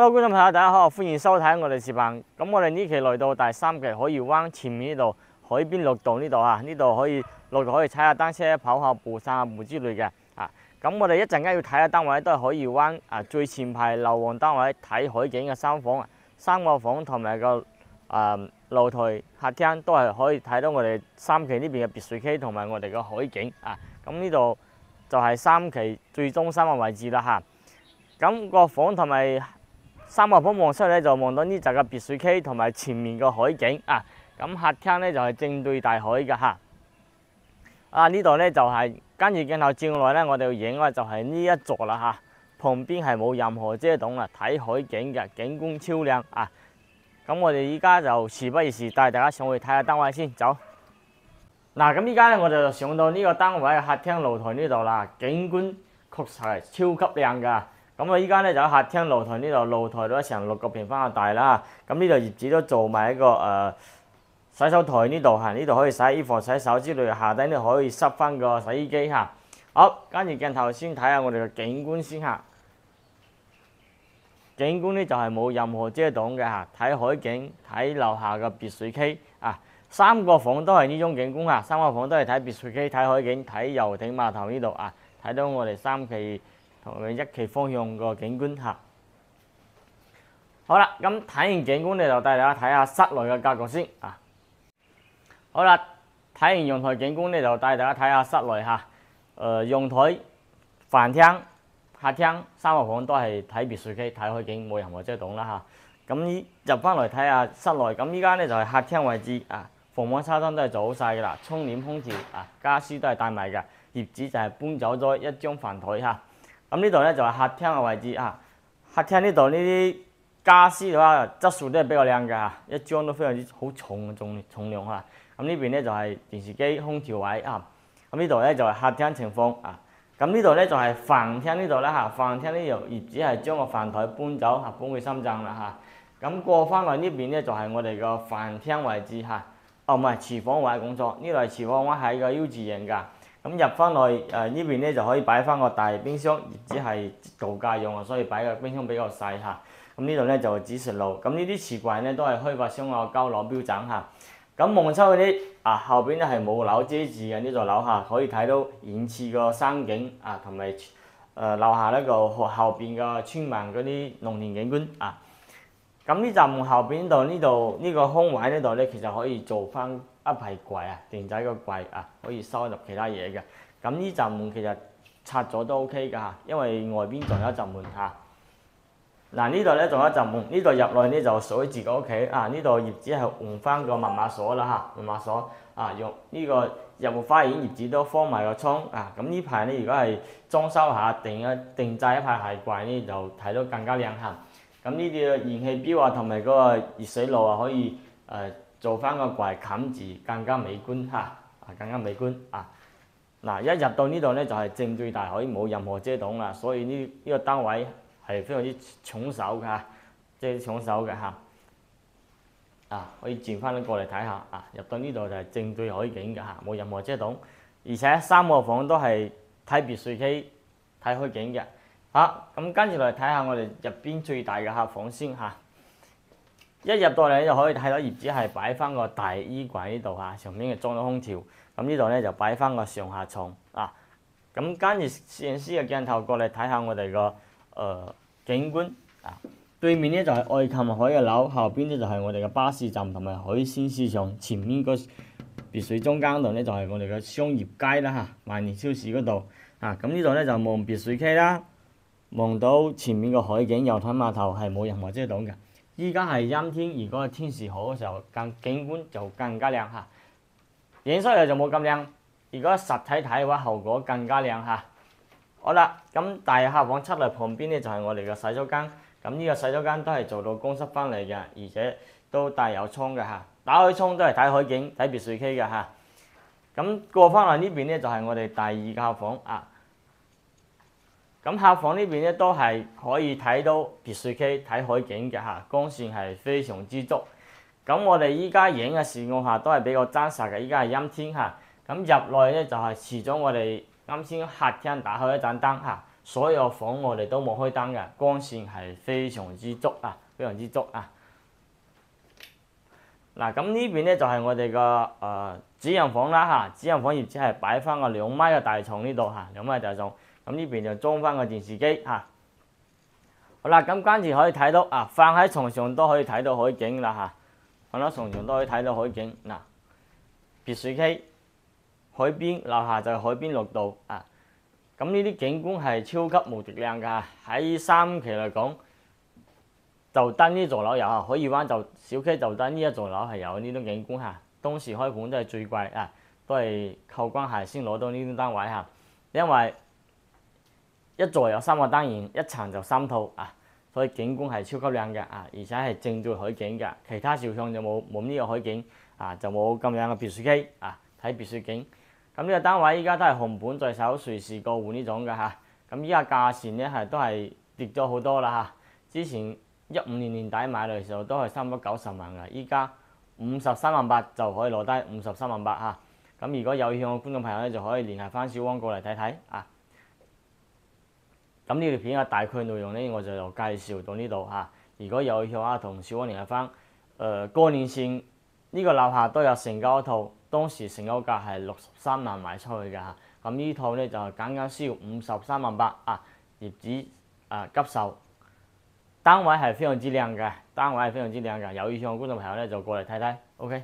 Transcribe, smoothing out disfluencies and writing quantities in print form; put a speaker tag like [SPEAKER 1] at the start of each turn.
[SPEAKER 1] Hello， 觀眾朋友，大家好，歡迎收睇我哋視頻。咁我哋呢期來到第3期海怡灣前面呢度海邊綠道呢度啊，呢度可以落嚟可以踩下單車、跑下步、散下步之類嘅啊。咁我哋一陣間要睇嘅單位都係海怡灣最前排樓王單位睇海景嘅3房，3個房同埋個露台客廳都係可以睇到我哋3期呢邊嘅別墅區同埋我哋嘅海景啊。咁呢度就係3期最中心嘅位置啦嚇。咁個房同埋3個房望出嚟就望到呢集嘅別墅區同埋前面個海景啊。咁客廳咧就係正對大海嘅嚇。呢度咧就係跟住鏡頭照落咧，我哋要影嘅就係呢一座啦嚇。旁邊係冇任何遮擋啦，睇海景嘅景觀超靚啊！咁我哋依家就事不宜遲，帶大家上去睇下單位先，走。咁依家咧我就上到呢個單位嘅客廳露台呢度啦，景觀確實係超級靚㗎。咁我依家咧就喺客廳露台呢度，露台都成6個平方嘅大啦。咁呢度業主都做埋一個洗手台呢度嚇，呢度可以洗衣服、洗手之類，下底呢可以塞翻個洗衣機嚇。好，跟住鏡頭先睇下我哋嘅景觀先嚇。景觀呢就係冇任何遮擋嘅嚇，睇海景、睇樓下嘅別墅區啊。3個房都係呢種景觀嚇，3個房都係睇別墅區、睇海景、睇遊艇碼頭呢度啊，睇到我哋3期同埋1期方向個景觀嚇。好啦，咁睇完景觀，你就帶大家睇下室內嘅格局先啊。好啦，睇完陽台景觀，你就帶大家睇下室內嚇。陽台、飯廳、客廳3個房都係睇別墅區、睇海景，冇任何遮擋啦嚇。咁入翻嚟睇下室內，咁依家咧就係客廳位置啊，防網紗燈都係做好晒㗎啦，窗簾、空調啊，家私都係帶埋嘅。業主就係搬走咗一張飯台嚇。咁呢度咧就係客廳嘅位置啊。客廳呢度呢啲家私嘅話質素都係比較靚嘅嚇，一張都非常之好重嘅重量嚇。咁呢邊咧就係電視機、空調位啊。咁呢度咧就係客廳情況啊。咁呢度咧就係飯廳呢度啦嚇。飯廳呢度業主係將個飯台搬走嚇，搬去深圳啦嚇。咁過翻嚟呢邊咧就係我哋個飯廳位置嚇。唔係廚房位講錯，呢度係廚房位，係個 U 字形㗎。咁入翻嚟呢邊咧就可以擺翻個大冰箱，業主係度假用啊，所以擺個冰箱比較細嚇。咁呢度咧就係指示爐，咁呢啲櫥櫃咧都係開發商嘅膠樓標準嚇。咁望出去啲後邊咧係冇樓遮住嘅，呢座樓下可以睇到遠處個山景啊，同埋樓下呢個後邊嘅村民嗰啲農田景觀啊。咁呢閘門後邊呢個空位呢度咧，其實可以做翻一排櫃啊，電仔個櫃啊，可以收入其他嘢嘅。咁呢閘門其實拆咗都 OK 㗎嚇，因為外邊仲有一閘門嚇。呢度咧仲有一閘門，呢度入嚟呢就屬於自己屋企啊。呢度業主係換翻個密碼鎖啦嚇，密碼鎖啊，用呢個入戶花園業主都封埋個窗啊。咁呢排呢，如果係裝修下定製一排鞋櫃呢，就睇到更加靚嚇。咁呢啲燃氣表啊，同埋嗰個熱水爐啊，可以做翻個櫃冚住，更加美觀嚇，更加美觀啊！一入到呢度咧就係正對大海，冇任何遮擋啦，所以呢個單位係非常之搶手嘅，即係搶手嘅嚇。可以轉翻過嚟睇下啊！入到呢度就係正對海景嘅嚇，冇任何遮擋，而且3個房都係睇別墅區、睇海景嘅。咁跟住嚟睇下我哋入邊最大嘅客房先嚇。一入到嚟就可以睇到業主係擺翻個大衣櫃呢度嚇，上面係裝咗空調。咁呢度咧就擺翻個上下床啊。咁跟住攝影師嘅鏡頭過嚟睇下我哋個景觀啊。對面咧就係愛琴海嘅樓，後邊咧就係我哋嘅巴士站同埋海鮮市場。前面個別墅中間度咧就係我哋嘅商業街啦嚇，萬年超市嗰度啊。咁呢度咧就望別墅區啦。望到前面個海景、遊艇碼頭係冇任何遮擋嘅。依家係陰天，如果天時好嘅時候，景觀就更加靚嚇。影出嚟就冇咁靚，如果實體睇嘅話，後果更加靚嚇。好啦，咁大客房出嚟旁邊咧就係我哋嘅洗手間。咁呢個洗手間都係做到公室翻嚟嘅，而且都帶有窗嘅嚇。打開窗都係睇海景、睇別墅區嘅嚇。咁過翻嚟呢邊咧就係我哋第2個客房啊。咁客房呢邊咧都係可以睇到別墅區、睇海景嘅嚇，光線係非常之足。咁我哋依家影嘅視覺下都係比較真實嘅，依家係陰天嚇。咁入內咧就係除咗我哋啱先客廳打開一盞燈嚇，所有房我哋都冇開燈嘅，光線係非常之足啊，非常之足啊。嗱，咁呢邊咧就係我哋個主人房啦嚇，主人房亦只係擺翻個2米嘅大床呢度嚇，2米大床。咁呢邊就裝翻個電視機嚇。好啦，咁跟住可以睇到啊，瞓喺床上都可以睇到海景啦嚇，瞓喺床上都可以睇到海景。嗱，別墅區海邊樓下就係海邊綠道啊。咁呢啲景觀係超級無敵靚㗎，喺三期嚟講，就得呢座樓有啊，海怡灣就小區就得呢一座樓係有呢種景觀嚇。當時開盤都係最貴啊，都係靠關係先攞到呢種單位嚇，因為一座有3個單元，一層就3套啊，所以景觀係超級靚嘅啊，而且係正對海景嘅。其他小巷就冇呢個海景啊，就冇咁樣嘅別墅區啊，睇別墅景。咁呢個單位依家都係紅本在手，隨時過戶呢種嘅嚇。咁依家價錢咧都係跌咗好多啦嚇。之前15年年底買嚟嘅時候都係差唔多90萬嘅，依家53萬8就可以攞低53萬8嚇。咁如果有興趣嘅觀眾朋友咧，就可以聯繫翻小汪過嚟睇睇啊。咁呢條片嘅大概內容咧，我就介紹到呢度嚇。如果有嘅話，同小汪聯繫翻。過年前呢個樓下都有成交一套，當時成交價係63萬賣出去嘅嚇。咁呢套咧就僅僅需要53萬8啊，業主急售。單位係非常之靚嘅，單位係非常之靚嘅。有意向嘅觀眾朋友咧就過嚟睇睇。OK。